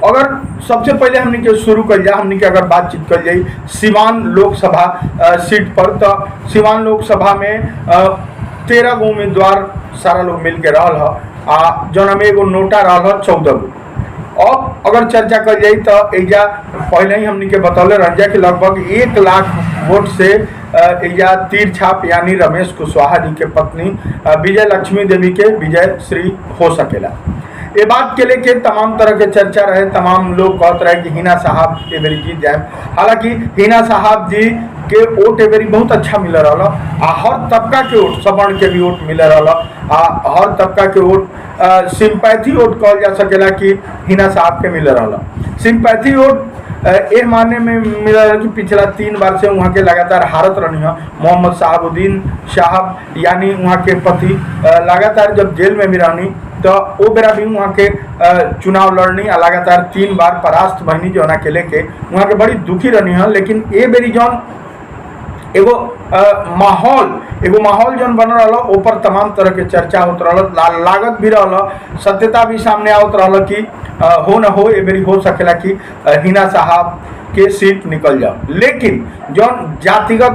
अगर सबसे पहले हमने के शुरू कर जाए, हमने के अगर बातचीत कर जाए सिवान लोकसभा सीट पर, तो सिवान लोकसभा में 13 गो उम्मीदवार सारा लोग मिल के रहल है, जौन में एगो नोटा रहल है 14 गो। अब अगर चर्चा कर जाए तो एजा पहले ही हमने के बतौले रह जाए कि लगभग 1 लाख वोट से एजा तीर छाप यानी रमेश कुशवाहा जी के पत्नी विजय लक्ष्मी देवी के विजय श्री हो सकेला। ये बात के लेके तमाम तरह के चर्चा रहे, तमाम लोग कहते रहे कि हिना साहब ए बेरी जीत जाए। हालांकि हिना साहब जी के वोट ए बेरी बहुत अच्छा मिल रहा, हर तबका के वोट, सवर्ण के भी वोट मिल रहा, हर तबका के वोट सिंपैथी वोट कहल जा सकेला कि हिना साहब के मिल रहा। सिंपैथी वोट ए माने में मिल रहा कि पिछला 3 बार से वहाँ के लगातार हारत रही है। मोहम्मद साहबुद्दीन साहब यानी वहाँ के पति लगातार जब जेल में भी रहनी तो वो बेरा भी वहाँ के चुनाव लड़नी लगातार 3 बार परास्त बहनी जो के लेके वहाँ के बड़ी दुखी रहनी है। लेकिन ए बेरी जौन एगो माहौल जौन बन रहा ऊपर तमाम तरह के चर्चा होत रहा, लागत भी रहा, सत्यता भी सामने आवत रहा कि हो न हो ए बेरी हो सकेला कि हिना साहब के सीट निकल जाओ। लेकिन जौन जातिगत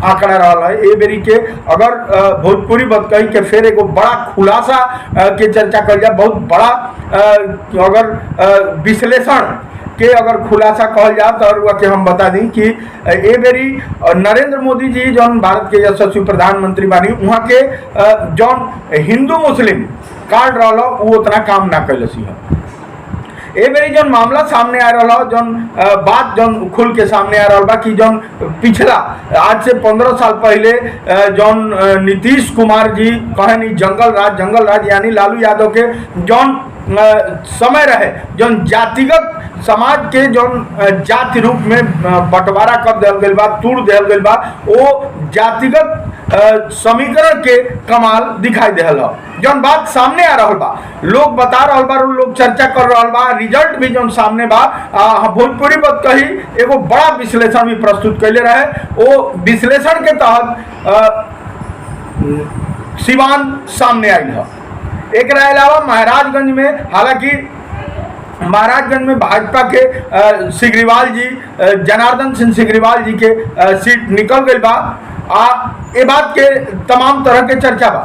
आंकड़ा रहा है ए बेरी के अगर भोजपुरी बतकही के फिर एगो बड़ा खुलासा के चर्चा कर जाए, बहुत बड़ा अगर विश्लेषण के अगर खुलासा कहल जाए तो के हम बता दी कि ए बेरी नरेंद्र मोदी जी जौन भारत के यशस्वी प्रधानमंत्री बानी वहाँ के जौन हिंदू मुस्लिम कार्ड रहा वो उतना काम ना कैलसी है। ए बेरी जौन मामला सामने आ रहा, जौन बात जौन खुल के सामने आ रहा कि जौन पिछला आज से 15 साल पहले जौन नीतीश कुमार जी कहे नहीं जंगल राज यानी लालू यादव के जौन समय रहे, जौन जातिगत समाज के जौन जाति रूप में बंटवारा कर दिया गया बा, तोड़ दिया गया बा, वो जातिगत समीकरण के कमाल दिखाई दे रहा। जौन बात सामने आ रहा बा, लोग बता रहा बा, लोग चर्चा कर रहा बा, रिजल्ट भी जौन सामने बा, भोजपुरी बात कही एगो बड़ा विश्लेषण भी प्रस्तुत कैले रहे। वो विश्लेषण के तहत सिवान सामने आई है। एक अलावा महाराजगंज में, हालांकि महाराजगंज में भाजपा के सिग्रीवाल जी, जनार्दन सिंह सिग्रीवाल जी के सीट निकल गई बा। ये बात के तमाम तरह के चर्चा बा।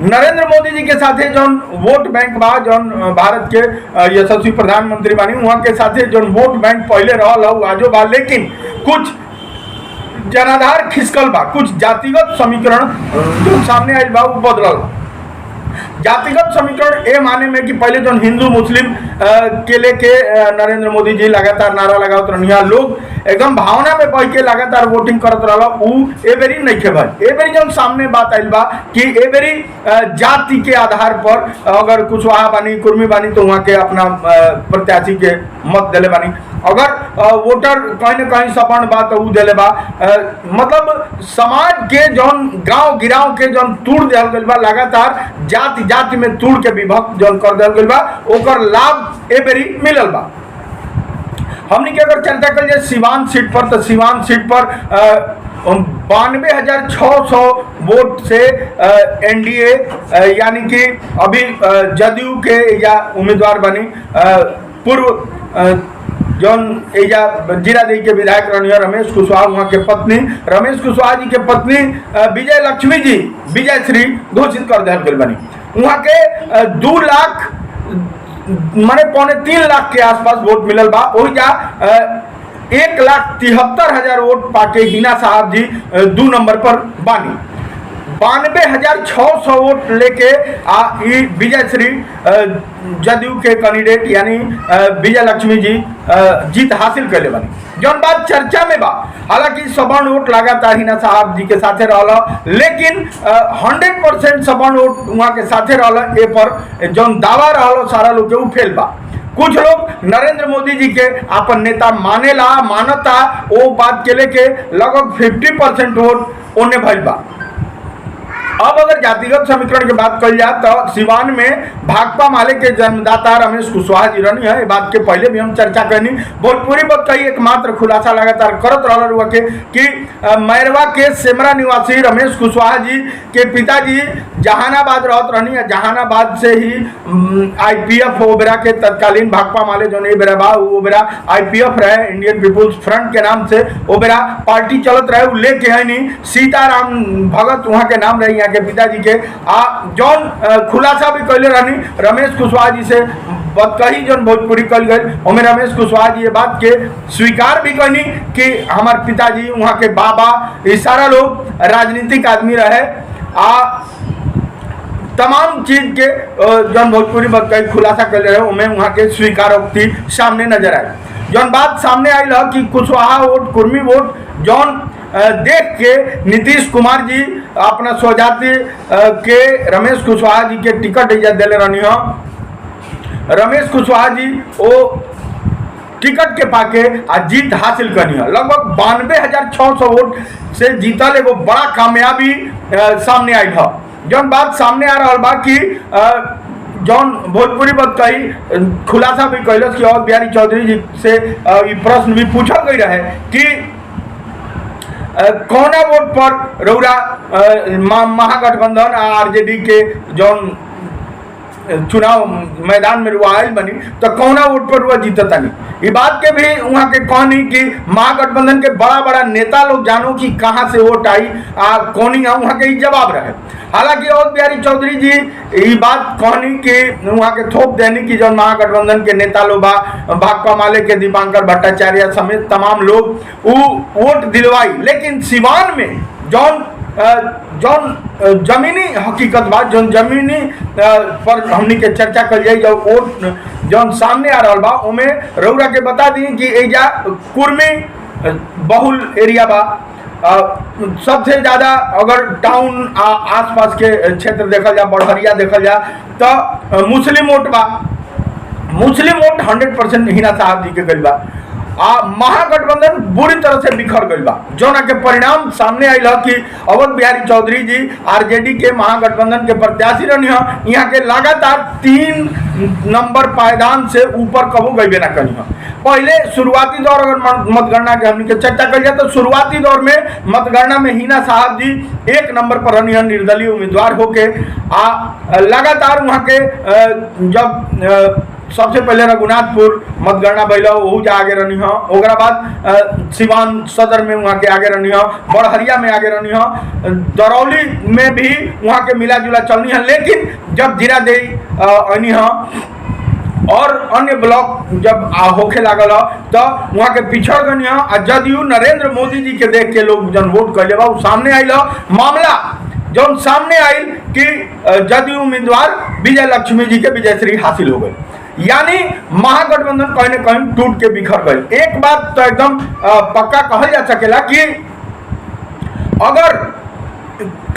नरेंद्र मोदी जी के साथे जौन वोट बैंक बा, जौन भारत के यशस्वी प्रधानमंत्री बानी वहाँ के साथे जौन वोट बैंक पहले रहा आजो बा, लेकिन कुछ जनाधार खिसकल बा, कुछ जातिगत समीकरण जो सामने आई बा वो बदलल। जातिगत समीकरण ए माने में कि पहले जो हिंदू मुस्लिम के लेके नरेंद्र मोदी जी लगातार नारा लगावत रहिया, लोग एकदम भावना में बह के लगातार वोटिंग करत रहा, उ ए बेरी नहीं खे भाई। ए बेरी जब सामने बात आइल बा कि ए बेरी जाति के आधार पर अगर कुशवाहा बानी, कुर्मी बानी तो वहाँ के अपना प्रत्याशी के मत दिले बानी, अगर वोटर कहीं न कहीं सवर्ण बा तो उ दिले बा। मतलब समाज के जौन गांव गिराव के जौन तोड़ दिया गया बा, लगातार जाति जाति में तोड़ के विभक्त जौन कर दिया गया बा, ओकर लाभ ए बेरी मिलल बा। हमने के अगर चर्चा कर जाए सिवान सीट पर, तो सिवान सीट पर 92,600 वोट से एनडीए यानी कि अभी जदयू के या उम्मीदवार बनी पूर्व जौन एजा जीरादेई के विधायक रनिया रमेश कुशवाहा, वहाँ के पत्नी रमेश कुशवाहा जी के पत्नी विजय लक्ष्मी जी विजय श्री घोषित कर दिया गई बनी। वहाँ के 2 लाख माने 3.25 लाख के आसपास वोट मिलल बा। वही जा 1,73,000 वोट पाके हिना साहब जी 2 नंबर पर बानी। 92,600 वोट लेके विजय श्री जदयू के कैंडिडेट यानी विजय लक्ष्मी जी जीत हासिल कर ले बनी। जौन बात चर्चा में बा, हालांकि सवर्ण वोट लगातार हिना साहब जी के साथे रहला, लेकिन 100% सवर्ण वोट वहाँ के साथे रहला। ए पर जौन दावा रहला सारा लोग के उ फेल बा। कुछ लोग नरेंद्र मोदी जी के अपन नेता मानेला, मानता, वो बात के लेके लगभग 50% वोट ओने भइल बा। अब अगर जातिगत समीकरण की बात कही जाए तो सिवान में भाकपा माले के जन्मदाता रमेश कुशवाहा जी रहनी है। बात के पहले भी हम चर्चा करनी। भोजपुरी पर कई एकमात्र खुलासा लगातार करत रहल हुआ के कि मैरवा के सेमरा निवासी रमेश कुशवाहा जी के पिताजी जहानाबाद रहत रहनी है। जहानाबाद से ही IPF ओबेरा के तत्कालीन भाकपा माले जो नहीं बेरा बा ओबेरा IPF रहे, इंडियन पीपुल्स फ्रंट के नाम से ओबेरा पार्टी चलत रहे। उ लेके है नहीं सीताराम भगत वहाँ के नाम रही के पिताजी के जौन खुलासा भी कैले रहनी रमेश कुशवाहा जी से बतकही जौन भोजपुरी कल गई हमें रमेश कुशवाहा जी ये बात के स्वीकार भी करनी कि हमारे पिताजी वहाँ के बाबा ये सारा लोग राजनीतिक आदमी रहे। तमाम चीज के जौन भोजपुरी बतकही खुलासा कर रहे उनमें वहाँ के स्वीकारोक्ति सामने नजर आई। जौन बात सामने आई है कि कुशवाहा वोट कुर्मी वोट जौन देख के नीतीश कुमार जी अपना स्वजाति के रमेश कुशवाहा जी के टिकट दिले रहनी हो। रमेश कुशवाहा जी वो टिकट के पाके जीत हासिल करनी है। लगभग 92,600 वोट से जीतल एगो बड़ा कामयाबी सामने आई है। जौन बात सामने आ रहा बा कि जौन भोजपुरी बतकही खुलासा भी कैलस कि और बिहारी चौधरी जी से प्रश्न भी पूछा गई रहे कि कौना वोट पर रौरा महागठबंधन RJD के जौन चुनाव मैदान में रुआ आयल बनी तो कौना वोट पर रुआ जीतता नहीं। ये बात के भी वहाँ के कहनी कि महागठबंधन के बड़ा बड़ा नेता लोग जानो कि कहाँ से वोट आई कौनी वहाँ के जवाब रहे। हालांकि और बिहारी चौधरी जी ये बात कहनी कि वहाँ के थोप देनी कि जौन महागठबंधन के नेता लोग भाकपा माले के दीपांकर भट्टाचार्य समेत तमाम लोग वोट दिलवाई। लेकिन सिवान में जौन जमीनी हकीकत बात जौन जमीनी पर हमनी के चर्चा कर जाए जो वोट जौन सामने आ रहा बा उमें रौरा के बता दी कि एजा कुर्मी बहुल एरिया बा। सबसे ज़्यादा अगर टाउन आसपास के क्षेत्र देखल जा बड़हरिया देखल जा तो मुस्लिम वोट बा। मुस्लिम वोट 100% हिना साहब जी के गई बा। महागठबंधन बुरी तरह से बिखर गई बा जौना के परिणाम सामने आई कि अवध बिहारी चौधरी जी RJD के महागठबंधन के प्रत्याशी रहनी है। यहाँ के लगातार 3 नंबर पायदान से ऊपर कबू गई ना करी है। पहले शुरुआती दौर अगर मतगणना के हमने चर्चा कर जाए तो शुरुआती दौर में मतगणना में हिना साहब जी 1 नंबर पर रहनी है निर्दलीय उम्मीदवार होके। लगातार वहाँ के जब सबसे पहले रघुनाथपुर मतगणना भैल वहू जा आगे रहनी है। ओकरा बाद सिवान सदर में वहाँ के आगे रहनी है, बड़हरिया में आगे रहनी है, दरौली में भी वहाँ के मिला जुला चलनी है। लेकिन जब जीरादेई आनी है और अन्य ब्लॉक जब होखे लागल तो वहाँ के पिछड़ गनी है। जदयू नरेंद्र मोदी जी के देख के लोग जन वोट कैले बा सामने आयल मामला जौन सामने आयल कि जदयू उम्मीदवार विजय लक्ष्मी जी के विजयश्री हासिल हो गई। यानी महागठबंधन कहीं न कहीं टूट के बिखर गई। एक बात तो एकदम पक्का कहल जा सकेला कि अगर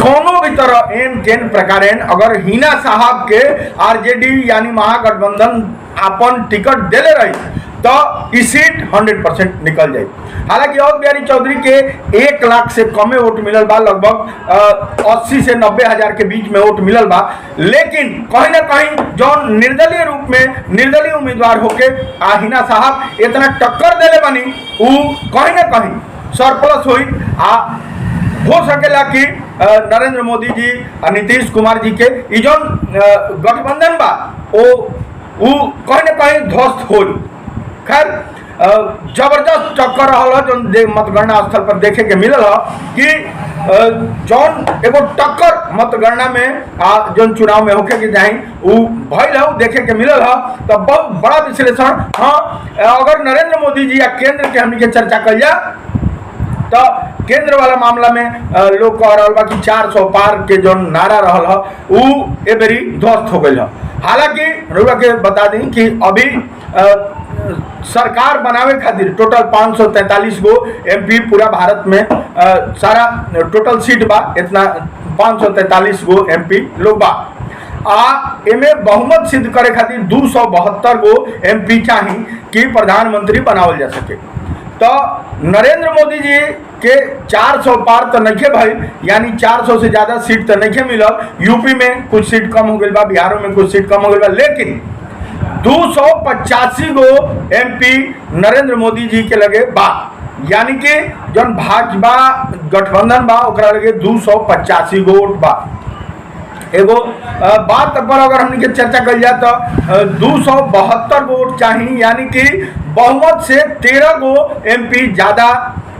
कोनो भी तरह एन केन प्रकार अगर हिना साहब के RJD यानी महागठबंधन अपन टिकट देले रही तो इस सीट 100% निकल जाए। हालांकि और बिहारी चौधरी के 1 लाख से कमे वोट मिलल बा, लगभग 80 से 90 हजार के बीच में वोट मिलल बा। लेकिन कहीं ना कहीं जो निर्दलीय रूप में निर्दलीय उम्मीदवार होके हिना साहब इतना टक्कर देले बनी कहीं ना कहीं सरप्लस हुई हो सकेला कि नरेंद्र मोदी जी और नीतीश कुमार जी के जो गठबंधन बा वो कहीं ना कहीं ध्वस्त हो। खैर जबरदस्त टक्कर रहा जो मतगणना स्थल पर देखे के मिलल कि जौन एगो टक्कर मतगणना में जौन चुनाव में होके के जाए भइल देखे के मिलल तो बहुत बड़ा विश्लेषण। हाँ अगर नरेंद्र मोदी जी या केंद्र के हमनी के चर्चा कल जा तो केंद्र वाला मामला में लोग कह रहा बा कि 400 पार के जो नारा रहा ए बेरी ध्वस्त हो गई। हालांकि रउआ के बता दी कि अभी सरकार बनावे खातिर टोटल 543 गो MP पूरा भारत में सारा टोटल सीट बा इतना 543 गो MP लोग बा। एमे बहुमत सिद्ध करे खातिर 272 गो MP चाहिए कि प्रधानमंत्री बनावल जा सके। तो नरेंद्र मोदी जी के 400 पार तो नहीं भाई, यानी 400 से ज्यादा सीट तो नहीं मिलल। यूपी में कुछ सीट कम हो गई बा, बिहारों में कुछ सीट कम हो गई बा, लेकिन 285 गो एमपी नरेंद्र मोदी जी के लगे बा, यानी कि जौन भाजपा गठबंधन बा ओकरा लगे 285 गो वोट बा। एगो बात पर अगर हमने के चर्चा कर जाए तो 272 वोट चाहिए, यानी कि बहुमत से 13 गो एमपी ज्यादा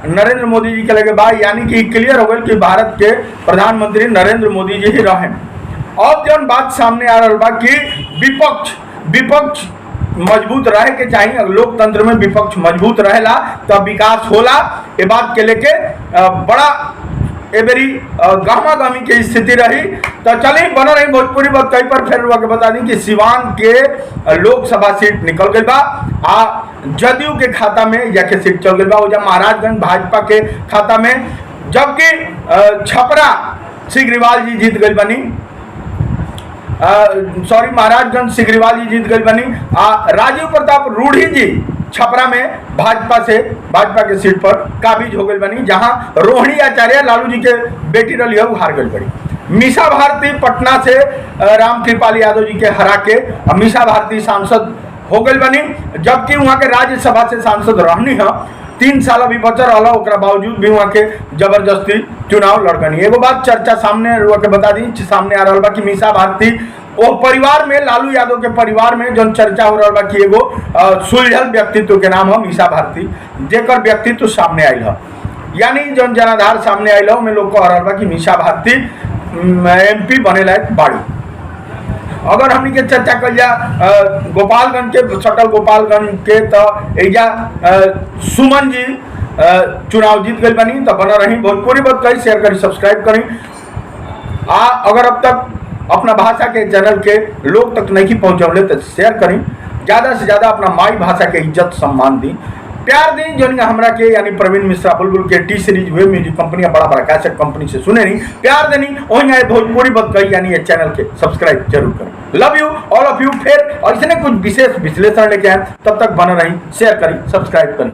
नरेंद्र मोदी जी के लगे बा, यानी कि क्लियर हो गई कि भारत के प्रधानमंत्री नरेंद्र मोदी जी ही रहे। अब जौन बात सामने आ रहा बा कि विपक्ष मजबूत रहे के चाहिए, लोकतंत्र में विपक्ष मजबूत रहेला तब विकास होला। ये बात के लेके बड़ा एबेरी गहमा गहमी की स्थिति रही। तो चलिए बना रही भोजपुरी बात कई पर फिर के बता दी कि सिवान के लोकसभा सीट निकल गई बा, जदयू के खाता में या के सीट चल गई बा, जब महाराजगंज भाजपा के खाता में, जबकि छपरा सिग्रीवाल जी जीत गई बनी, सॉरी महाराजगंज सिग्रीवाल जी जीत गई बनी। राजीव प्रताप रूढ़ी जी छपरा में भाजपा के सीट पर काबिज हो गई बनी, जहां रोहिणी आचार्य लालू जी के बेटी रही हार गई बड़ी। मीसा भारती पटना से रामकृपाल यादव जी के हरा के मीसा भारती सांसद हो गई बनी, जबकि वहां के राज्यसभा से सांसद रहनी है, 3 साल अभी बचा रहा, ओकरा बावजूद भी वहां के जबरदस्ती चुनाव लड़कनी। एगो बात चर्चा सामने के बता दी सामने आ रहा बा कि मीसा भारती वो परिवार में, लालू यादव के परिवार में जो चर्चा हो रहा बा कि एगो सुलझल व्यक्तित्व के नाम है मीसा भारती, जेकर व्यक्तित्व सामने आयल है, यानी जो जनाधार सामने आयल है, लोग कह रहा बा कि मीसा भारती एमपी बने लायक बाड़ी। अगर हमनी के चर्चा कर जा गोपालगंज के, सटल गोपालगंज के, तो एजा सुमन जी चुनाव जीत गई बनी। तो बना रही भोजपुरी बात कही, शेयर करी, सब्सक्राइब करी। अगर अब तक अपना भाषा के चैनल के लोग तक नहीं पहुंचौले तो शेयर करी, ज्यादा से ज्यादा अपना माई भाषा के इज्जत सम्मान दी, प्यार दी। जो हमरा के यानी प्रवीण मिश्रा बुलबुल के T series web music company बड़ा बड़ा कैसेट कंपनी से सुने नहीं, प्यार देनी वही आए भोजपुरी बात कही, यानी ये चैनल के सब्सक्राइब जरूर करें। Love you all of you. फिर और इसने कुछ विशेष विश्लेषण लेके आए, तब तक बना रही, शेयर करी, सब्सक्राइब करी।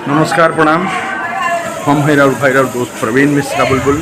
नमस्कार, प्रणाम। हम हैं भाई दोस्त प्रवीण मिश्रा बुलबुल।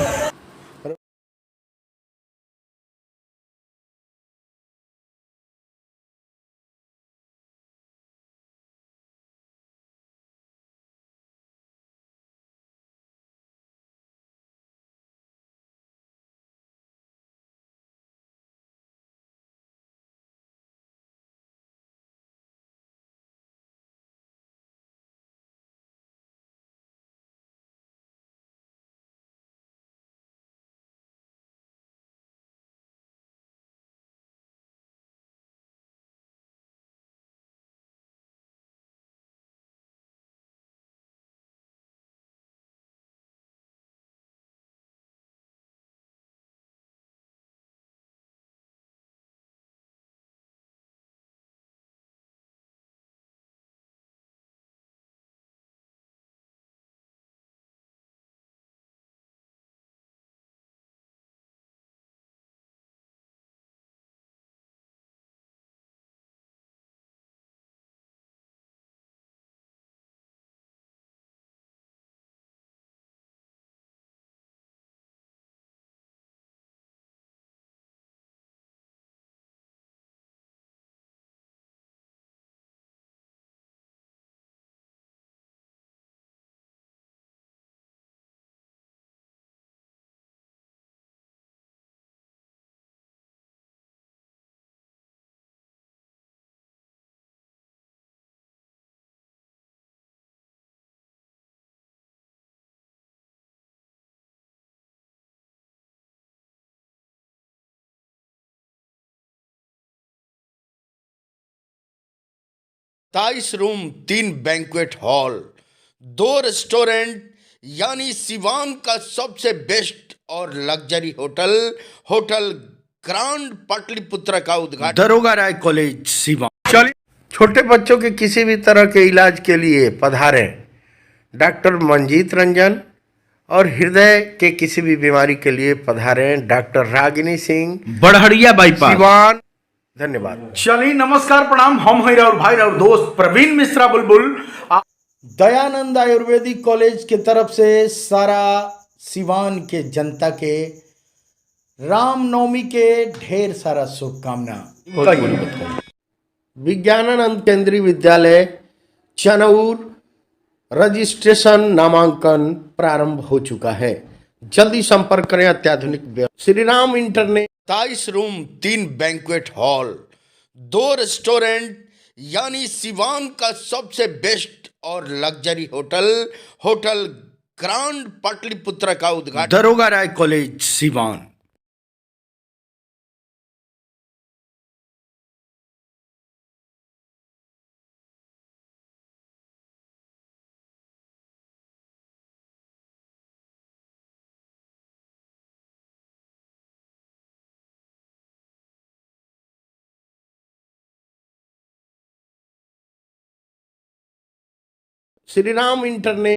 27 रूम, 3 बैंक्वेट हॉल, 2 रेस्टोरेंट, यानी सिवान का सबसे बेस्ट और luxury hotel hotel grand Pataliputra का उद्घाटन दरोगा राय कॉलेज सिवान। चलिए छोटे बच्चों के किसी भी तरह के इलाज के लिए पधारें डॉक्टर मंजीत रंजन, और हृदय के किसी भी बीमारी के लिए पधारें डॉक्टर रागिनी सिंह, बढ़हरिया बाईपास सिवान। धन्यवाद। चलिए नमस्कार प्रणाम, हम हैं और भाई और दोस्त प्रवीण मिश्रा बुलबुल। दयानंद आयुर्वेदिक कॉलेज की तरफ से सारा सिवान के जनता के रामनवमी के ढेर सारा शुभकामना। विज्ञानानंद केंद्रीय विद्यालय चनौर रजिस्ट्रेशन नामांकन प्रारंभ हो चुका है। जल्दी संपर्क करें। अत्याधुनिक Shri Ram internet, 27 room, 3 banquet hall, 2 restaurant, यानी सिवान का सबसे बेस्ट और लग्जरी होटल ग्रांड पाटलिपुत्र का उद्घाटन दरोगा राय कॉलेज सिवान। श्री राम इंटरनेट।